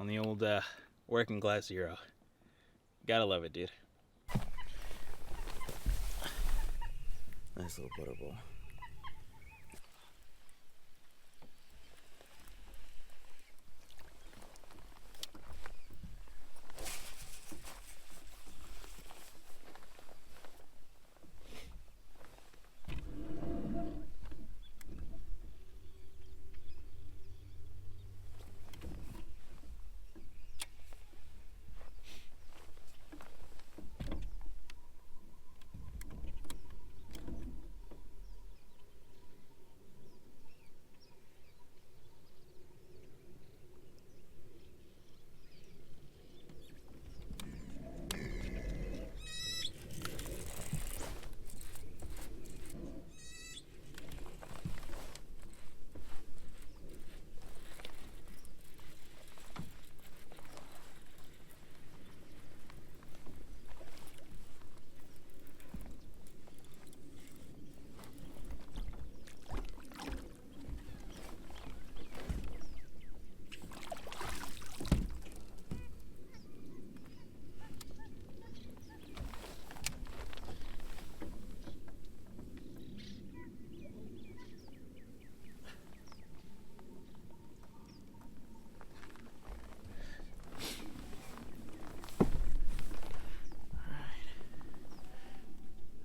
on the old working class Zero. Gotta love it, dude. Nice little butterball.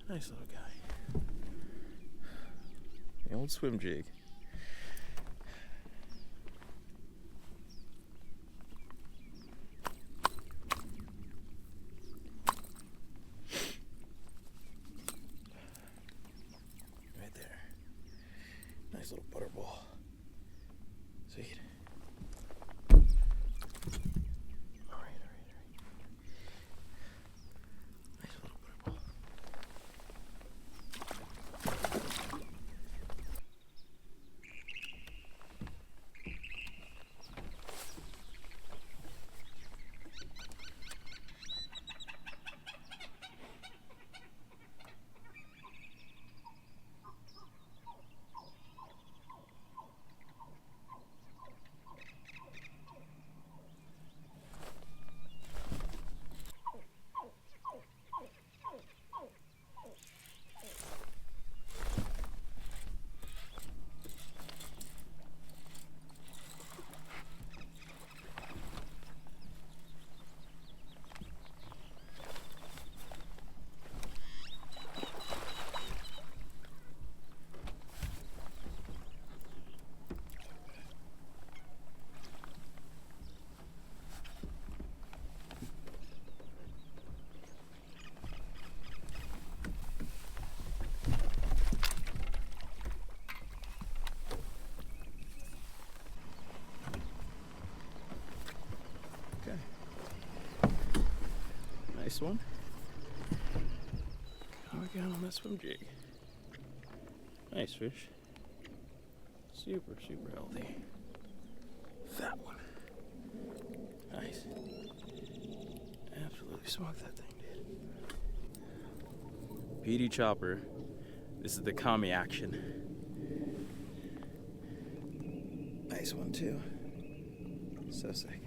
Nice little guy. The old swim jig. Right there. Nice little butterball. Sweet. All right. Nice little butterball. Nice one. How we got on that swim jig? Nice fish. Super healthy. Fat one. Nice. Absolutely smoked that thing, dude. PD Chopper. This is the Kami action. Nice one too. So sick.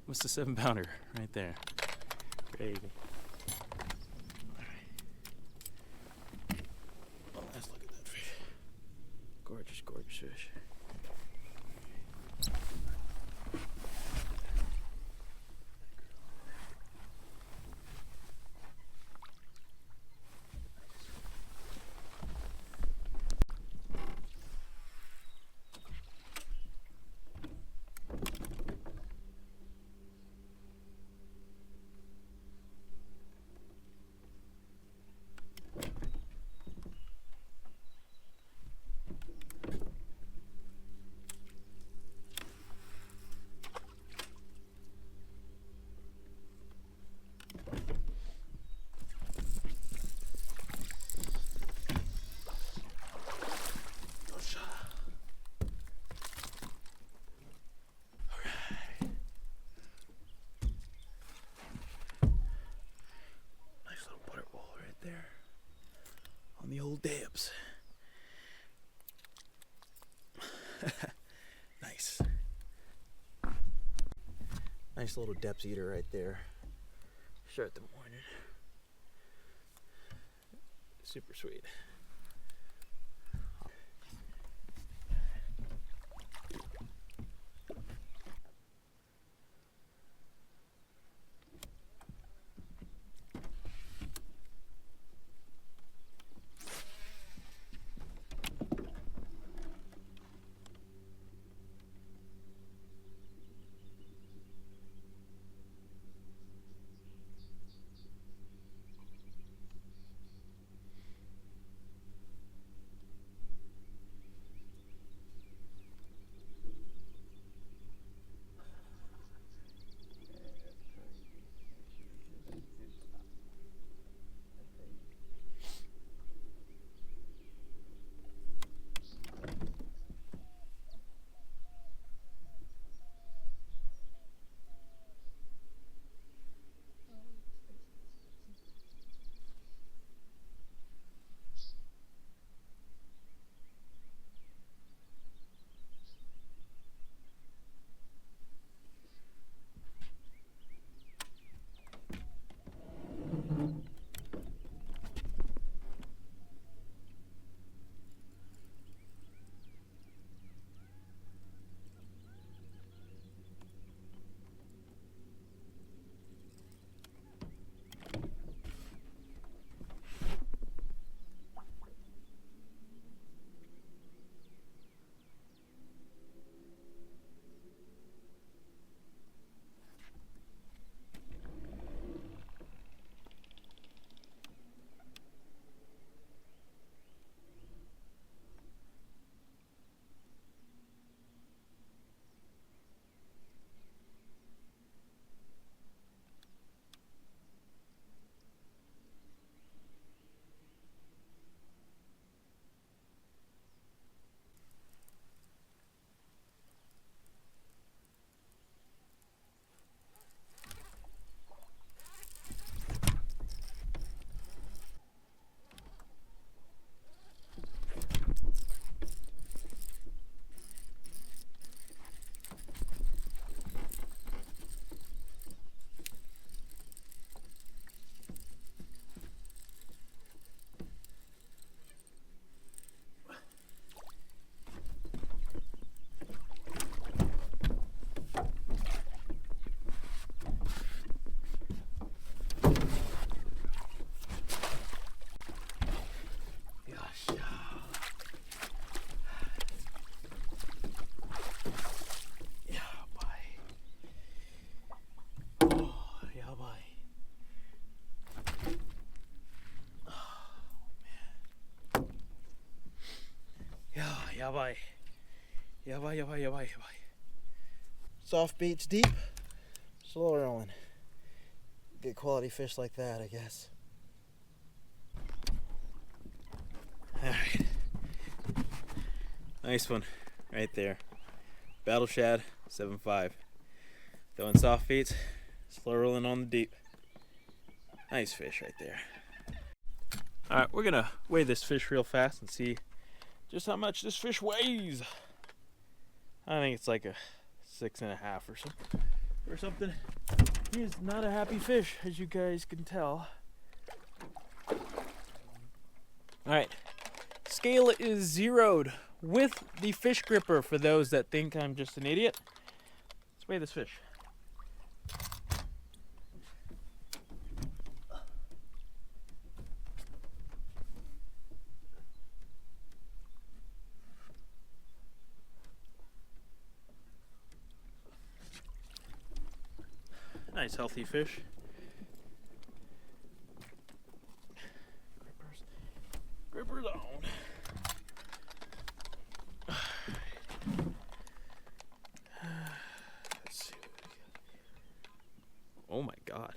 What's the 7-pounder right there? Crazy. Oh, let's look at that fish. Gorgeous fish. Nice little depth eater right there. Start the morning. Super sweet. Yabai. Yabai, yabai, yabai, yabai. Soft baits deep, slow rolling. Get quality fish like that, I guess. Alright. Nice one right there. Battle shad, 7.5. Throwing soft baits, slow rolling on the deep. Nice fish right there. Alright, we're gonna weigh this fish real fast and see just how much this fish weighs. I think it's like a 6.5 or something. He is not a happy fish, as you guys can tell. Alright, scale is zeroed with the fish gripper for those that think I'm just an idiot. Let's weigh this fish. Nice healthy fish. Grippers on. Let's see what we got. Oh my God.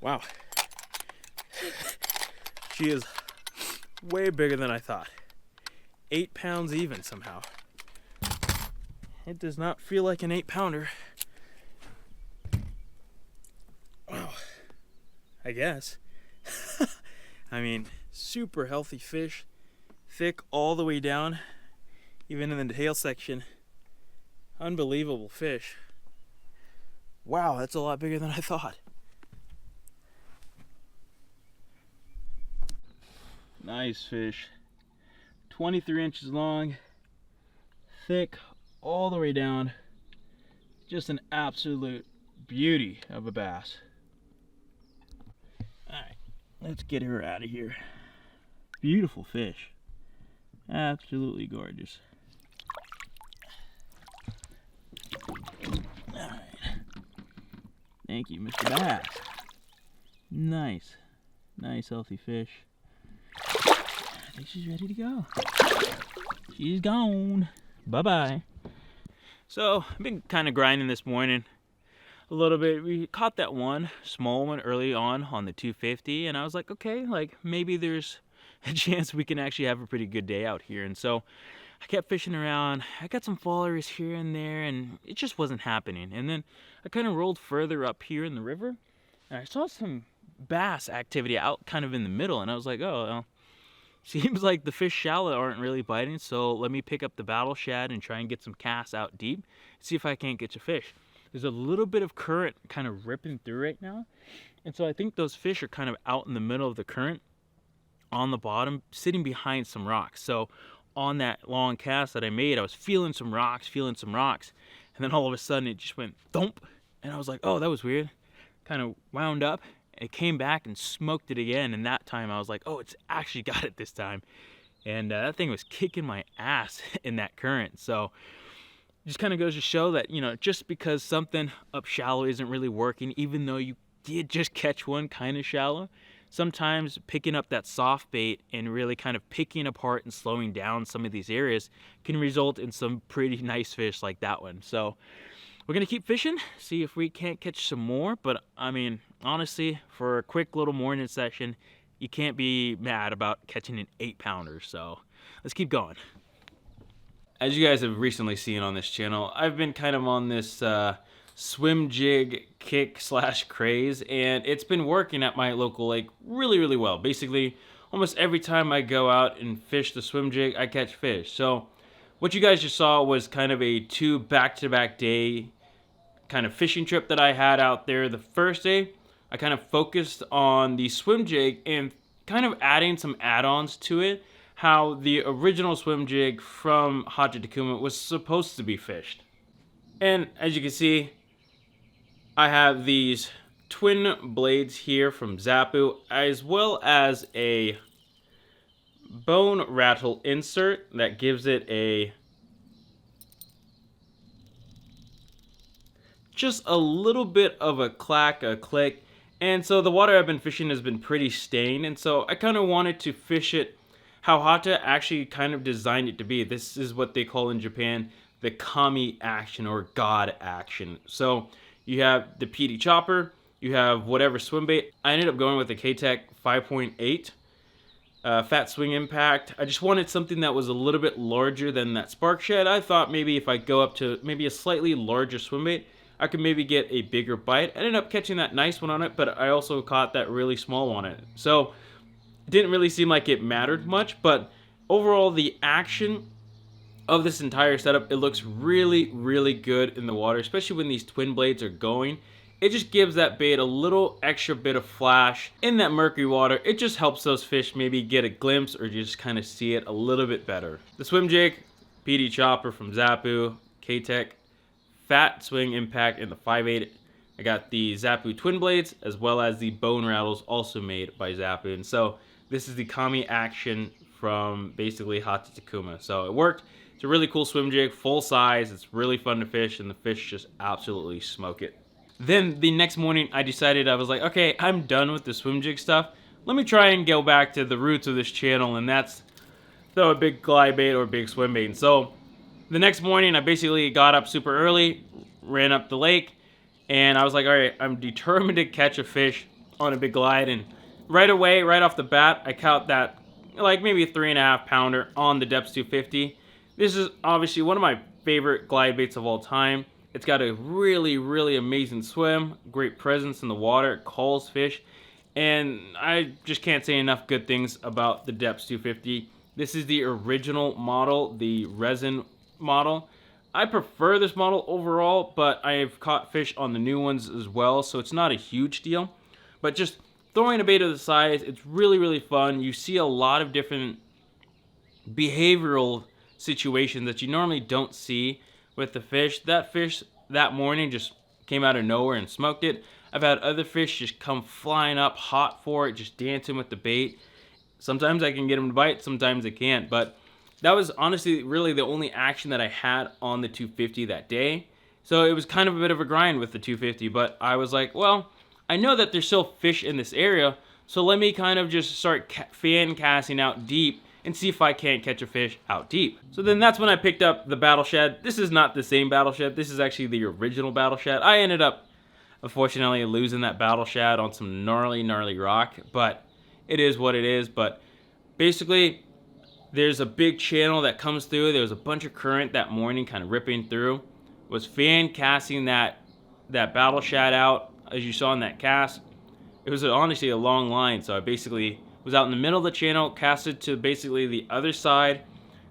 Wow. She is way bigger than I thought. 8 pounds even somehow. It does not feel like an 8-pounder. Oh, I guess. I mean, super healthy fish, thick all the way down, even in the tail section. Unbelievable fish. Wow, that's a lot bigger than I thought. Nice fish. 23 inches long, thick all the way down. Just an absolute beauty of a bass. Alright, let's get her out of here. Beautiful fish. Absolutely gorgeous. Alright. Thank you, Mr. Bass. Nice. Nice, healthy fish. I think she's ready to go. She's gone. Bye-bye. So, I've been kind of grinding this morning a little bit. We caught that one small one early on the 250, and I was like, okay, like maybe there's a chance we can actually have a pretty good day out here. And so I kept fishing around. I got some followers here and there, and it just wasn't happening. And then I kind of rolled further up here in the river, and I saw some bass activity out kind of in the middle, and I was like, oh, well, seems like the fish shallow aren't really biting, so let me pick up the battle shad and try and get some casts out deep, see if I can't get a fish. There's a little bit of current kind of ripping through right now, and so I think those fish are kind of out in the middle of the current on the bottom, sitting behind some rocks. So on that long cast that I made, I was feeling some rocks, and then all of a sudden it just went thump, and I was like, oh, that was weird. Kind of wound up. It came back and smoked it again, and that time I was like, oh, it's actually got it this time. And that thing was kicking my ass in that current. So it just kind of goes to show that, you know, just because something up shallow isn't really working, even though you did just catch one kind of shallow, sometimes picking up that soft bait and really kind of picking apart and slowing down some of these areas can result in some pretty nice fish like that one. So we're gonna keep fishing, see if we can't catch some more. But I mean, honestly, for a quick little morning session, you can't be mad about catching an 8-pounder. So let's keep going. As you guys have recently seen on this channel, I've been kind of on this swim jig kick / craze, and it's been working at my local lake really well. Basically, almost every time I go out and fish the swim jig, I catch fish. So what you guys just saw was kind of a 2 back-to-back day kind of fishing trip that I had out there. The first day, I kind of focused on the swim jig and kind of adding some add-ons to it, how the original swim jig from Hato Takuma was supposed to be fished. And as you can see, I have these twin blades here from Zappu, as well as a bone rattle insert that gives it just a little bit of a clack, a click. And so the water I've been fishing has been pretty stained, and so I kind of wanted to fish it how Hato actually kind of designed it to be. This is what they call in Japan the kami action, or god action. So you have the PD Chopper, you have whatever swim bait. I ended up going with the Keitech 5.8 fat swing impact. I just wanted something that was a little bit larger than that spark shed. I thought maybe if I go up to maybe a slightly larger swim bait, I could maybe get a bigger bite. I ended up catching that nice one on it, but I also caught that really small on it. So it didn't really seem like it mattered much, but overall the action of this entire setup, it looks really good in the water, especially when these twin blades are going. It just gives that bait a little extra bit of flash in that murky water. It just helps those fish maybe get a glimpse or just kind of see it a little bit better. The swim jig, PD Chopper from Zappu, Keitech, fat swing impact in the 5.8. I got the Zappu twin blades, as well as the bone rattles, also made by Zappu. And so this is the kami action from basically Hato Takuma. So it worked. It's a really cool swim jig, full size. It's really fun to fish, and the fish just absolutely smoke it. Then the next morning, I decided, I was like, okay, I'm done with the swim jig stuff. Let me try and go back to the roots of this channel, and that's throw a big glide bait or a big swim bait. And so the next morning, I basically got up super early, ran up the lake, and I was like, all right, I'm determined to catch a fish on a big glide. And right away, right off the bat, I caught that like maybe a 3.5 pounder on the Depths 250. This is obviously one of my favorite glide baits of all time. It's got a really, really amazing swim, great presence in the water, it calls fish, and I just can't say enough good things about the Depths 250. This is the original model, the resin model. I prefer this model overall, but I've caught fish on the new ones as well, so it's not a huge deal. But just throwing a bait of the size, it's really, really fun. You see a lot of different behavioral situations that you normally don't see with the fish. That fish that morning just came out of nowhere and smoked it. I've had other fish just come flying up hot for it, just dancing with the bait. Sometimes I can get them to bite, sometimes I can't, but that was honestly really the only action that I had on the 250 that day. So it was kind of a bit of a grind with the 250, but I was like, well, I know that there's still fish in this area, so let me kind of just start fan casting out deep and see if I can't catch a fish out deep. So then that's when I picked up the Battle Shad. This is not the same Battle Shad. This is actually the original Battle Shad. I ended up, unfortunately, losing that Battle Shad on some gnarly, gnarly rock, but it is what it is. But basically, there's a big channel that comes through. There was a bunch of current that morning kind of ripping through. Was fan casting that Battle Shad out, as you saw in that cast. It was honestly a long line, so I basically was out in the middle of the channel, casted to basically the other side,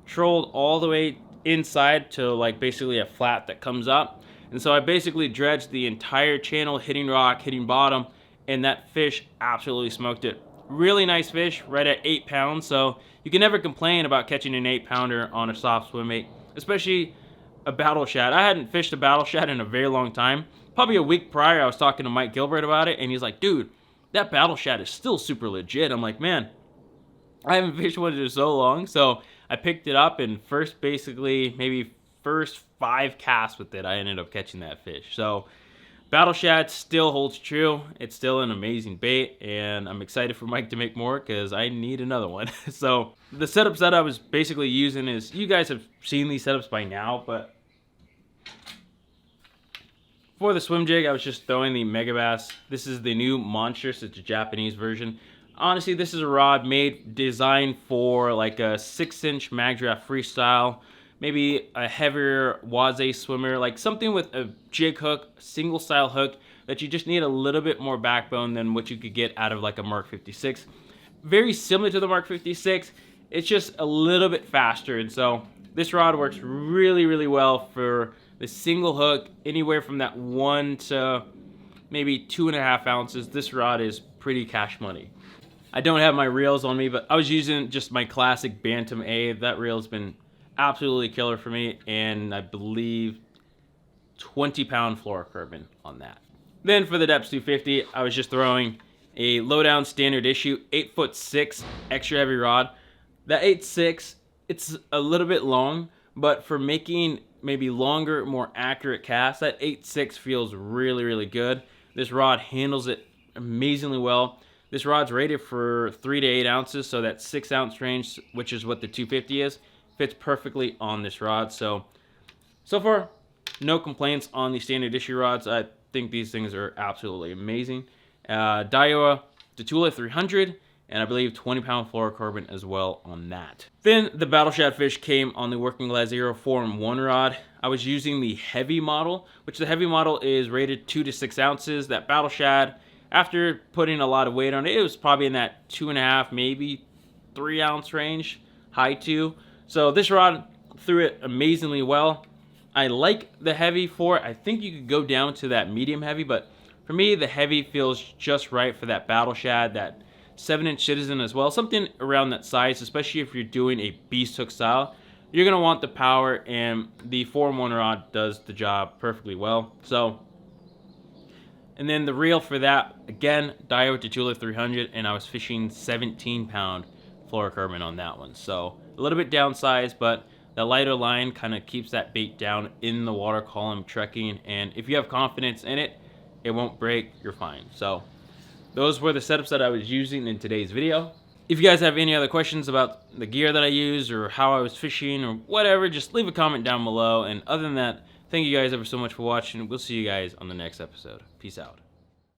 trolled all the way inside to like basically a flat that comes up. And so I basically dredged the entire channel, hitting rock, hitting bottom, and that fish absolutely smoked it. Really nice fish, right at 8 pounds, so you can never complain about catching an 8 pounder on a soft swim bait, especially a Battle Shad. I hadn't fished a Battle Shad in a very long time. Probably a week prior, I was talking to Mike Gilbert about it, and he's like, dude, that Battle Shad is still super legit. I'm like, man, I haven't fished one in so long. So I picked it up, and maybe first 5 casts with it, I ended up catching that fish. So Battle Shad still holds true. It's still an amazing bait, and I'm excited for Mike to make more because I need another one. So the setups that I was basically using is, you guys have seen these setups by now, but for the swim jig, I was just throwing the Megabass. This is the new Monstrous. It's a Japanese version. Honestly, this is a rod designed for like a 6-inch mag draft freestyle, maybe a heavier waze swimmer, like something with a jig hook, single style hook, that you just need a little bit more backbone than what you could get out of like a Mark 56. Very similar to the Mark 56, it's just a little bit faster, and so this rod works really, really well for the single hook, anywhere from that 1 to maybe 2.5 ounces. This rod is pretty cash money. I don't have my reels on me, but I was using just my classic Bantam A. That reel's been absolutely killer for me, and I believe 20-pound fluorocarbon on that. Then for the Depths 250, I was just throwing a low-down standard issue 8'6" extra heavy rod. That 8'6", it's a little bit long, but for making maybe longer, more accurate casts, that 8'6" feels really, really good. This rod handles it amazingly well. This rod's rated for 3 to 8 ounces, so that 6-ounce range, which is what the 250 is, fits perfectly on this rod. So far, no complaints on the standard issue rods. I think these things are absolutely amazing. Daiwa Tatula 300, and I believe 20-pound fluorocarbon as well on that. Then the Battle Shad fish came on the Working Glass Zero Form 1 rod. I was using the heavy model, which the heavy model is rated 2 to 6 ounces. That Battle Shad, after putting a lot of weight on it, it was probably in that 2.5, maybe 3 ounce range, high 2. So this rod threw it amazingly well. I like the heavy for it. I think you could go down to that medium heavy, but for me, the heavy feels just right for that Battle Shad, that 7-inch Citizen as well. Something around that size, especially if you're doing a beast hook style. You're going to want the power, and the Form 1 rod does the job perfectly well. So, and then the reel for that, again, Daiwa Tatula 300, and I was fishing 17-pound fluorocarbon on that one. So a little bit downsized, but the lighter line kind of keeps that bait down in the water column trekking, and if you have confidence in it, it won't break, you're fine. So those were the setups that I was using in today's video. If you guys have any other questions about the gear that I use or how I was fishing or whatever, just leave a comment down below. And other than that, thank you guys ever so much for watching. We'll see you guys on the next episode. Peace out.